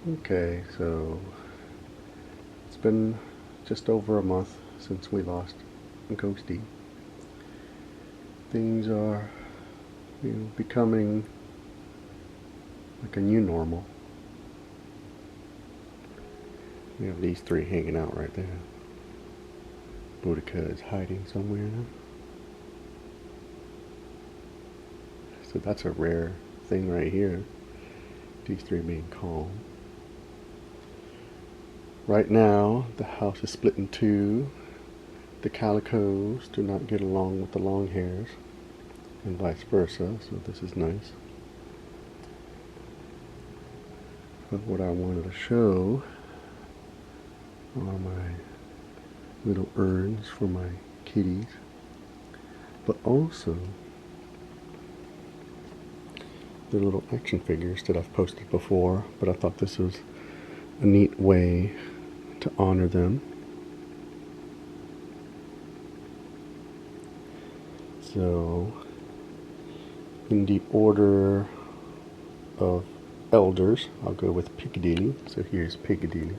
Okay, so it's been just over a month since we lost Ghosty. Things are, becoming like a new normal. We have these three hanging out right there. Boudica is hiding somewhere. So that's a rare thing right here. These three being calm. Right now, the house is split in two. The calicos do not get along with the long hairs, and vice versa, so this is nice. But what I wanted to show are my little urns for my kitties, but also the little action figures that I've posted before, but I thought this was a neat way to honor them. So, in the order of elders, I'll go with Piccadilly. So here's Piccadilly.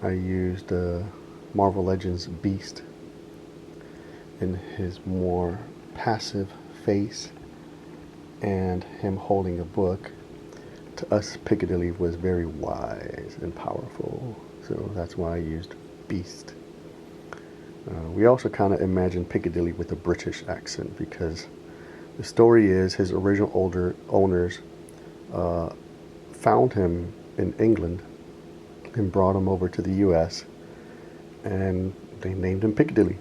I used Marvel Legends Beast in his more passive face and him holding a book. To us, Piccadilly was very wise and powerful, so that's why I used Beast. We also kind of imagined Piccadilly with a British accent because the story is his original older owners found him in England and brought him over to the U.S. and they named him Piccadilly.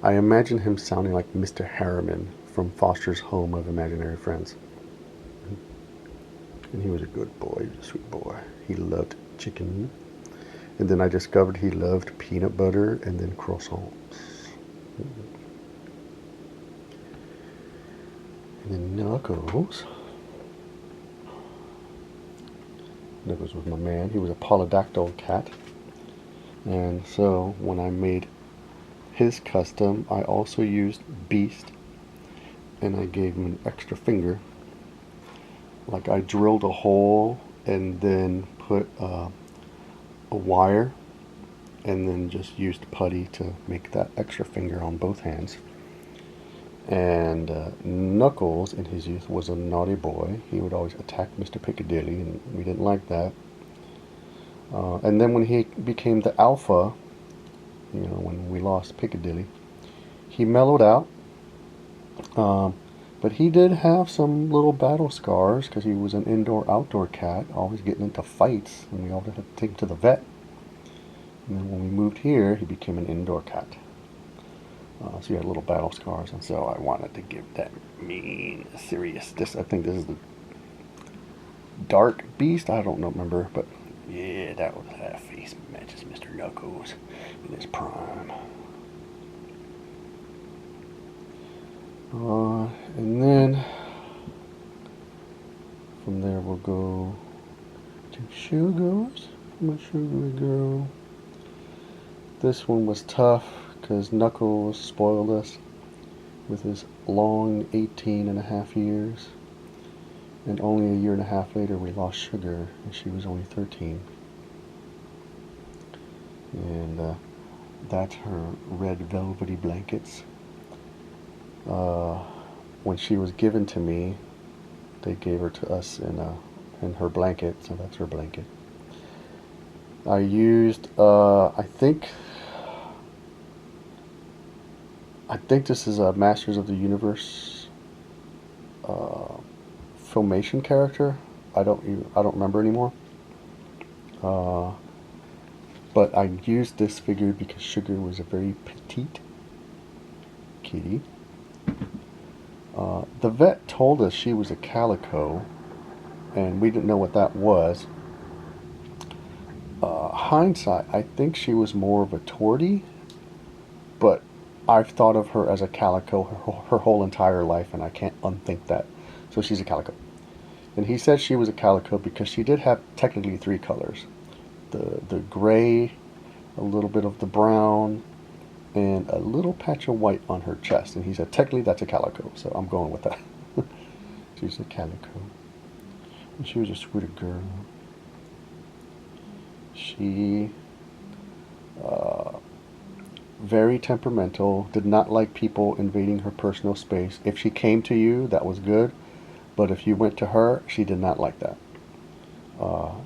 I imagine him sounding like Mr. Harriman from Foster's Home of Imaginary Friends. And he was a good boy, he was a sweet boy. He loved chicken. And then I discovered he loved peanut butter and then croissants. And then Knuckles. Knuckles was my man. He was a polydactyl cat. And so when I made his custom, I also used Beast. And I gave him an extra finger. Like I drilled a hole and then put a wire and then just used putty to make that extra finger on both hands. And Knuckles in his youth was a naughty boy. He would always attack Mr. Piccadilly and we didn't like that. And then when he became the alpha, when we lost Piccadilly, he mellowed out. But he did have some little battle scars because he was an indoor-outdoor cat, always getting into fights, and we always had to take him to the vet. And then when we moved here, he became an indoor cat. So he had little battle scars, and so I wanted to give that mean, serious. I think this is the Dark Beast. I don't remember, but yeah, that face matches Mr. Knuckles in his prime. And then from there we'll go to Sugars. My sugary girl. This one was tough because Knuckles spoiled us with his long 18.5 years. And only a year and a half later we lost Sugar and she was only 13. And that's her red velvety blankets. When she was given to me, they gave her to us in her blanket, so that's her blanket. I used, I think this is a Masters of the Universe Filmation character. I don't remember anymore. But I used this figure because Sugar was a very petite kitty. The vet told us she was a calico, and we didn't know what that was. Hindsight, I think she was more of a tortie, but I've thought of her as a calico her whole entire life, and I can't unthink that. So she's a calico. And he said she was a calico because she did have technically 3 colors. The gray, a little bit of the brown, and a little patch of white on her chest. And he said, technically that's a calico, so I'm going with that. She's a calico. And she was a sweet girl. She, very temperamental, did not like people invading her personal space. If she came to you, that was good. But if you went to her, she did not like that.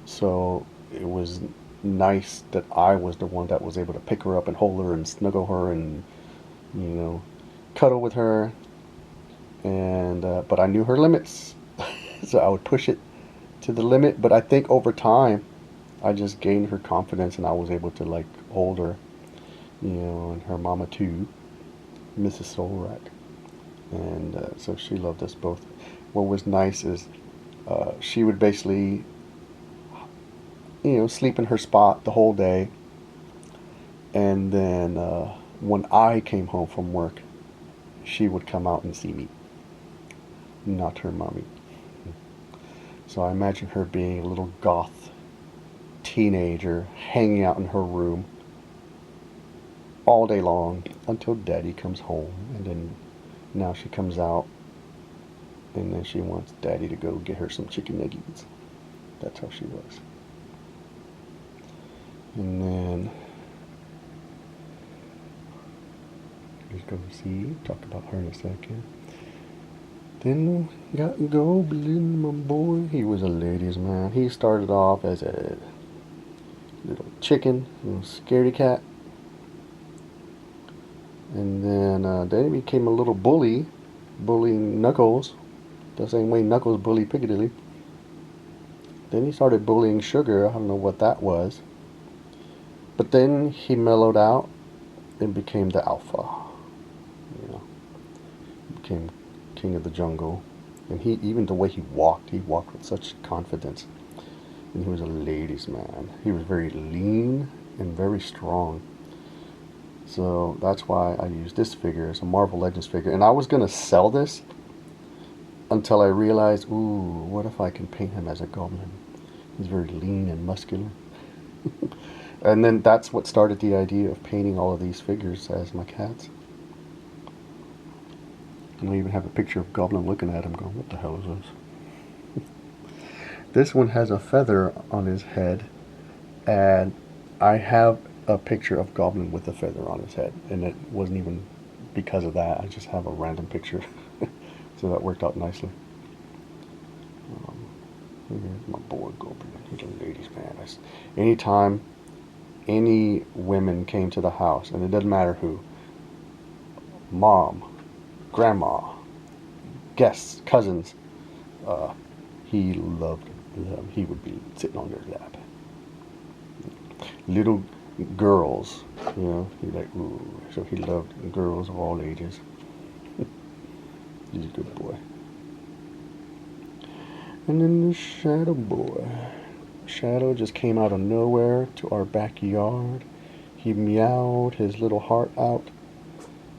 So it was nice that I was the one that was able to pick her up and hold her and snuggle her and, you know, cuddle with her. And but I knew her limits, so I would push it to the limit. But I think over time, I just gained her confidence, and I was able to like hold her, you know, and her mama too, Mrs. Solrak, and so she loved us both. What was nice is she would basically, you know, sleep in her spot the whole day, and then when I came home from work, she would come out and see me, not her mommy. So I imagine her being a little goth teenager hanging out in her room all day long until daddy comes home, and then now she comes out and then she wants daddy to go get her some chicken nuggets. That's how she was. And then just go see, talk about her in a second. Then we got Goblin, my boy. He was a ladies' man. He started off as a little chicken, little scaredy cat. And then he became a little bully, bullying Knuckles, the same way Knuckles bullied Piccadilly. Then he started bullying Sugar. I don't know what that was. But then he mellowed out and became the alpha. You know, became king of the jungle. And he, even the way he walked with such confidence. And he was a ladies' man. He was very lean and very strong. So that's why I used this figure as a Marvel Legends figure. And I was going to sell this until I realized, ooh, what if I can paint him as a goblin? He's very lean and muscular. And then that's what started the idea of painting all of these figures as my cats. And I even have a picture of Goblin looking at him going, what the hell is this? This one has a feather on his head, and I have a picture of Goblin with a feather on his head, and it wasn't even because of that. I just have a random picture. So that worked out nicely. Here's my boy Goblin. He's a ladies' man. Anytime any women came to the house, and it doesn't matter who, mom, grandma, guests, cousins, he loved them. He would be sitting on their lap. Little girls, you know, he like, ooh. So he loved girls of all ages. He's a good boy. And then the Shadow boy. Shadow just came out of nowhere to our backyard. He meowed his little heart out,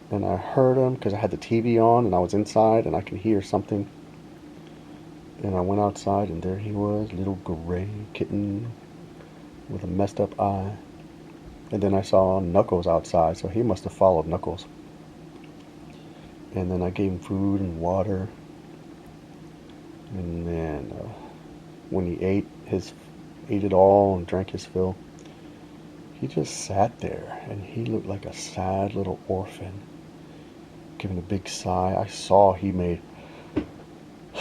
and I heard him because I had the TV on and I was inside and I could hear something. And I went outside and there he was, little gray kitten with a messed up eye. And then I saw Knuckles outside, so he must have followed Knuckles. And then I gave him food and water. And then when he ate it all and drank his fill, he just sat there and he looked like a sad little orphan, giving a big sigh. I saw he made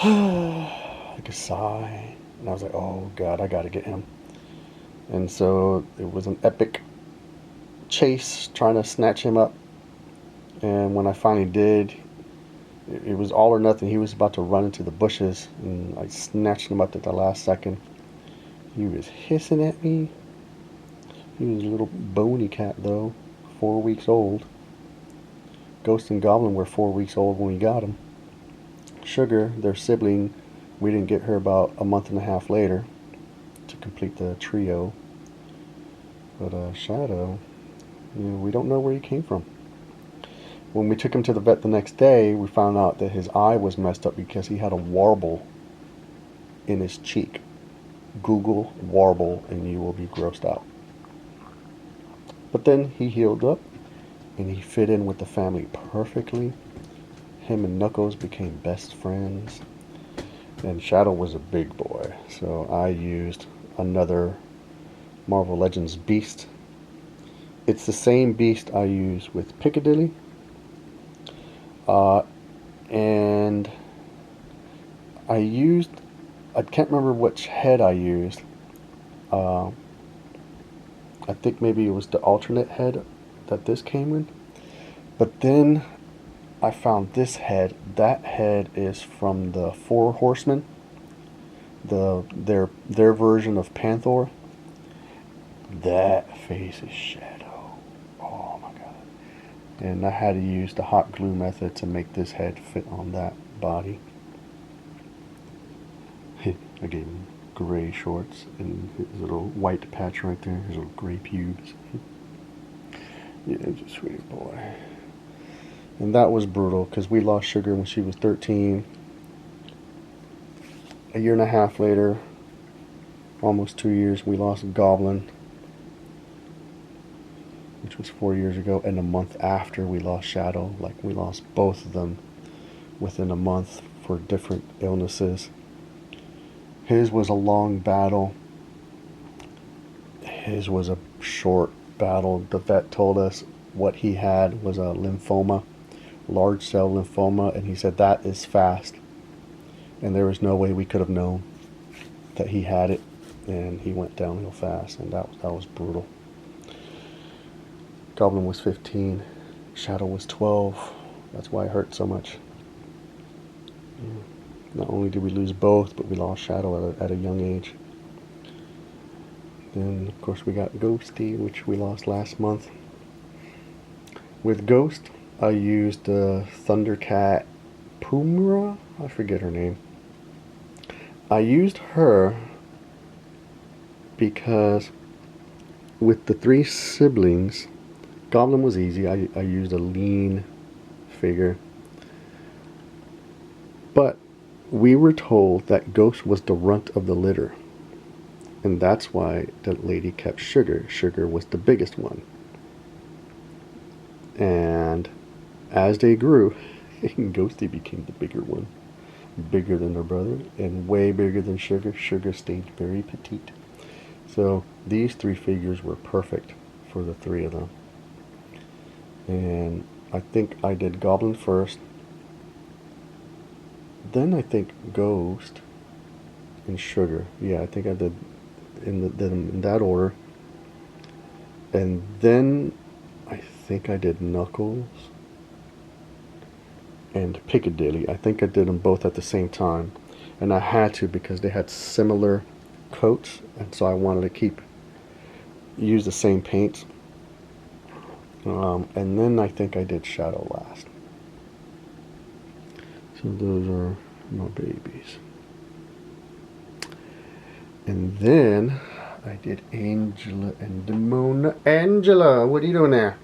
like a sigh, and I was like, oh God, I gotta get him. And so it was an epic chase trying to snatch him up. And when I finally did, it was all or nothing. He was about to run into the bushes, and I snatched him up at the last second. He was hissing at me. He was a little bony cat, though, 4 weeks old. Ghost and Goblin were 4 weeks old when we got him. Sugar, their sibling, we didn't get her about a month and a half later to complete the trio. But Shadow, you know, we don't know where he came from. When we took him to the vet the next day, we found out that his eye was messed up because he had a warble in his cheek. Google warble and you will be grossed out. But then he healed up and he fit in with the family perfectly. Him and Knuckles became best friends, and Shadow was a big boy, so I used another Marvel Legends Beast. It's the same beast I use with Piccadilly, and I can't remember which head I used. Uh, I think maybe it was the alternate head that this came in. But then I found this head. That head is from the Four Horsemen, their version of Panther. That face is Shadow. Oh my god. And I had to use the hot glue method to make this head fit on that body. I gave him gray shorts and his little white patch right there, his little gray pubes. Yeah, just a sweet boy. And that was brutal because we lost Sugar when she was 13. A year and a half later, almost 2 years, we lost Goblin, which was 4 years ago. And a month after, we lost Shadow. Like, we lost both of them within a month for different illnesses. His was a long battle. His was a short battle. The vet told us what he had was a lymphoma, large cell lymphoma, and he said that is fast. And there was no way we could have known that he had it, and he went downhill fast, and that was brutal. Goblin was 15, Shadow was 12. That's why it hurt so much. Yeah. Not only did we lose both, but we lost Shadow at a young age. Then, of course, we got Ghosty, which we lost last month. With Ghost, I used Thundercat Pumra. I forget her name. I used her because with the 3 siblings, Goblin was easy. I used a lean figure. But we were told that Ghost was the runt of the litter. And that's why the lady kept Sugar. Sugar was the biggest one. And as they grew, Ghosty became the bigger one. Bigger than her brother and way bigger than Sugar. Sugar stayed very petite. So these 3 figures were perfect for the 3 of them. And I think I did Goblin first. Then I think Ghost and Sugar. Yeah, I think I did in that order. And then I think I did Knuckles and Piccadilly. I think I did them both at the same time. And I had to because they had similar coats, and so I wanted to use the same paints. And then I think I did Shadow last. So those are my babies. And then I did Angela and Demona. Angela, what are you doing there?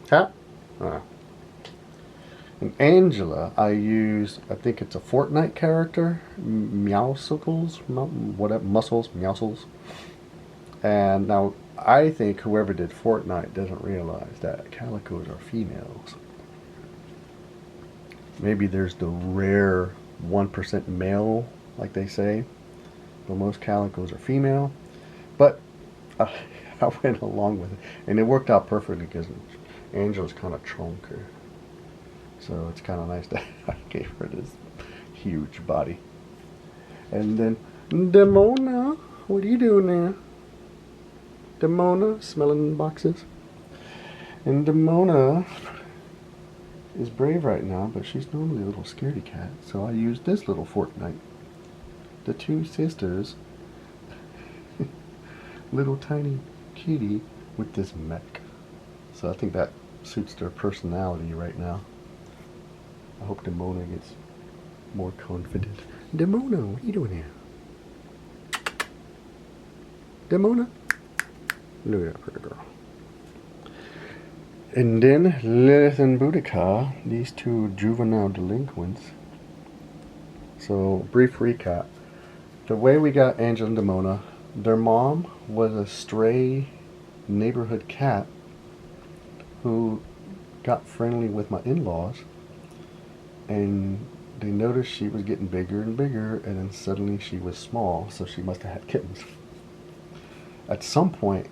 Huh? And Angela, I used, I think it's a Fortnite character, Meowsicles, whatever, Meowscles. And now, I think whoever did Fortnite doesn't realize that calicos are females. Maybe there's the rare 1% male, like they say, but most calicos are female. But I went along with it, and it worked out perfectly because Angela's kind of chunky. So it's kind of nice that I gave her this huge body. And then, Demona, what are you doing there? Demona, smelling boxes. And Demona is brave right now, but she's normally a little scaredy cat. So I used this little Fortnite. The 2 sisters, little tiny kitty with this mech. So I think that suits their personality right now. I hope Demona gets more confident. Demona, what are you doing here? Demona? Look at that pretty girl. And then Lilith and Boudica, these 2 juvenile delinquents. So, brief recap. The way we got Angela and Demona, their mom was a stray neighborhood cat who got friendly with my in-laws, and they noticed she was getting bigger and bigger, and then suddenly she was small, so she must have had kittens. At some point,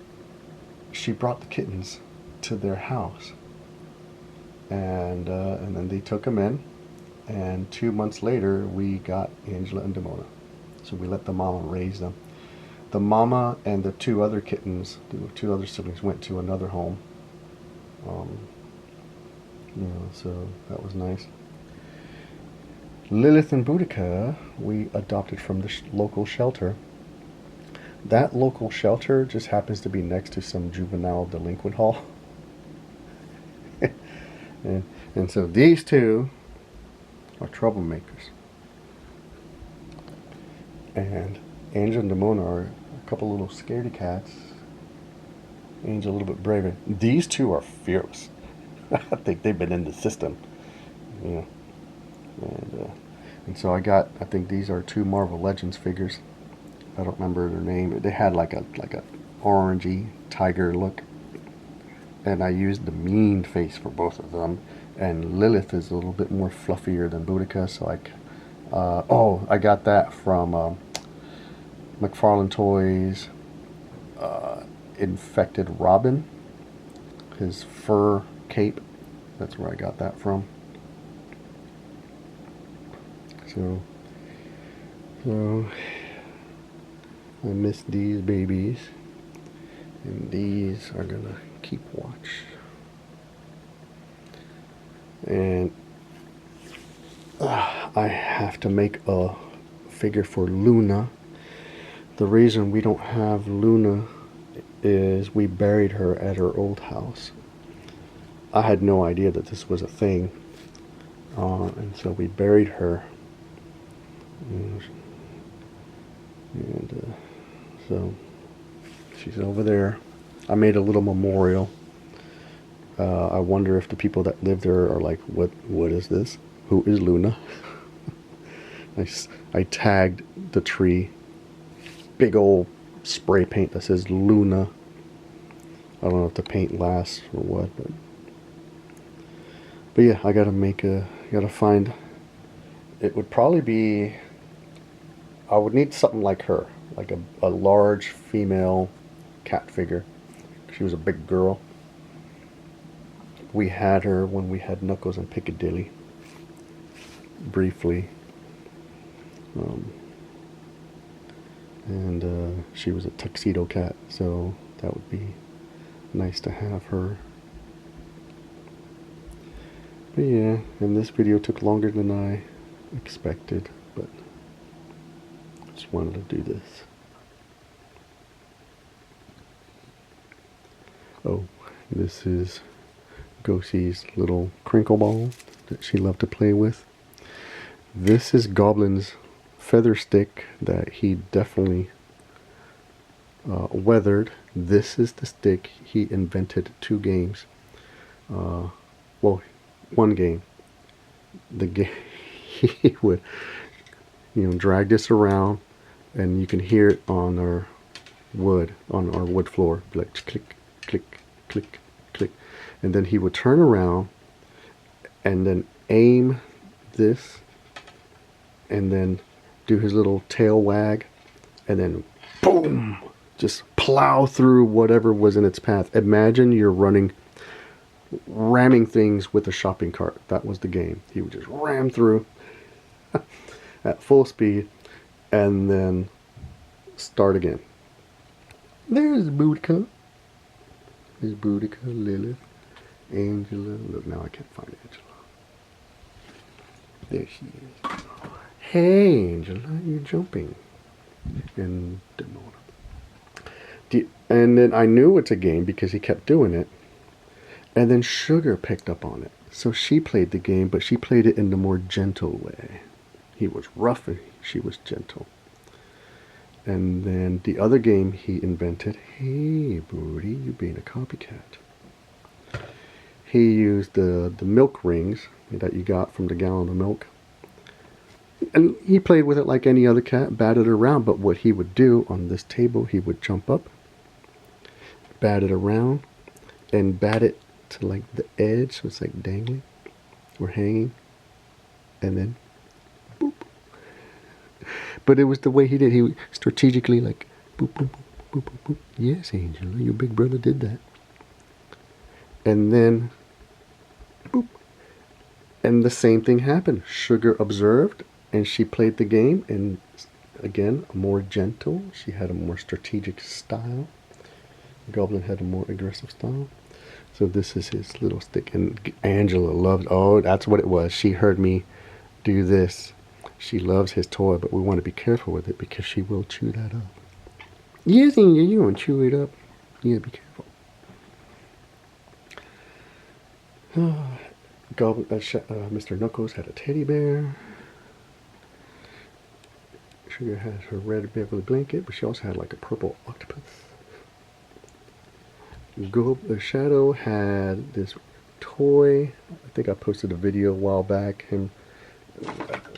she brought the kittens to their house, and then they took them in, and 2 months later, we got Angela and Demona. So we let the mama raise them. The mama and the two other kittens, the two other siblings, went to another home. So that was nice. Lilith and Boudica, we adopted from the local shelter. That local shelter just happens to be next to some juvenile delinquent hall. and so these two are troublemakers. And Angel and Demona are a couple little scaredy cats. Angel a little bit braver. These two are fearless. I think they've been in the system. And so I think these are two Marvel Legends figures. I don't remember their name. They had like a orangey tiger look. And I used the mean face for both of them. And Lilith is a little bit more fluffier than Boudica, so I got that from McFarlane Toys. Infected Robin, his fur cape. That's where I got that from. So I miss these babies, and these are gonna keep watch. And I have to make a figure for Luna. The reason we don't have Luna is we buried her at her old house. I had no idea that this was a thing, and so we buried her. And so she's over there. I made a little memorial. I wonder if the people that live there are like, what is this? Who is Luna? I tagged the tree. Big old spray paint that says Luna. I don't know if the paint lasts or what, but yeah, I gotta find. It would probably be, I would need something like her, like a large female cat figure. She was a big girl. We had her when we had Knuckles in Piccadilly, briefly. And she was a tuxedo cat, so that would be nice to have her. But yeah, and this video took longer than I expected, but I just wanted to do this. Oh, this is Gosie's little crinkle ball that she loved to play with. This is Goblin's feather stick that he definitely weathered. This is the stick he invented 2 games. Well, 1 game. The game he would, drag this around, and you can hear it on our wood floor, like click, click, click, click, and then he would turn around and then aim this, and then do his little tail wag, and then boom, just plow through whatever was in its path. Imagine you're ramming things with a shopping cart. That was the game. He would just ram through at full speed and then start again. There's Boudica. There's Boudica, Lilith, Angela. Look, now I can't find Angela. There she is. Hey, Angela, you're jumping. And Demona. And then I knew it's a game because he kept doing it. And then Sugar picked up on it. So she played the game, but she played it in the more gentle way. He was rough and she was gentle. And then the other game he invented, hey, Booty, you being a copycat. He used the milk rings that you got from the gallon of milk. And he played with it like any other cat, batted it around. But what he would do on this table, he would jump up, bat it around, and bat it to like the edge, so it's like dangling or hanging, and then boop. But it was the way he did. He strategically like boop, boop, boop, boop, boop, boop. Yes, Angela, your big brother did that. And then boop. And the same thing happened. Sugar observed, and she played the game, and again, more gentle. She had a more strategic style. Goblin had a more aggressive style. So this is his little stick, and Angela loved, oh, that's what it was. She heard me do this. She loves his toy, but we want to be careful with it because she will chew that up. Yes, Angel, you want to chew it up. You gotta be careful. Goblin, Mr. Knuckles had a teddy bear. Sugar had her red Beverly blanket, but she also had like a purple octopus. Shadow had this toy. I think I posted a video a while back. Him,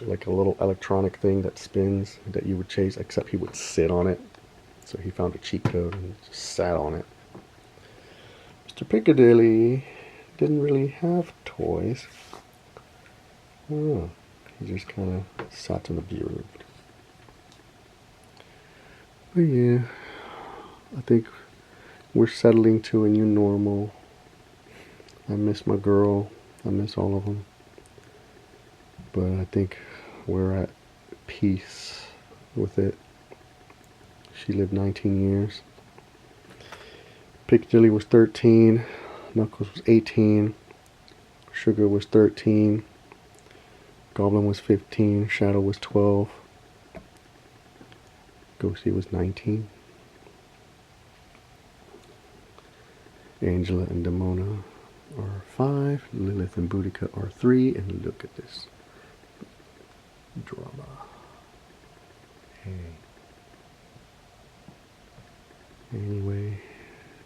like a little electronic thing that spins that you would chase, except he would sit on it. So he found a cheat code and just sat on it. Mr. Piccadilly didn't really have toys. Oh, he just kind of sat and observed. But yeah, I think we're settling to a new normal. I miss my girl. I miss all of them. But I think we're at peace with it. She lived 19 years. Piccadilly was 13. Knuckles was 18. Sugar was 13. Goblin was 15. Shadow was 12. Ghosty was 19. Angela and Demona are 5. Lilith and Boudica are 3. And look at this drama. Hey. Anyway,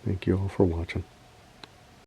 thank you all for watching.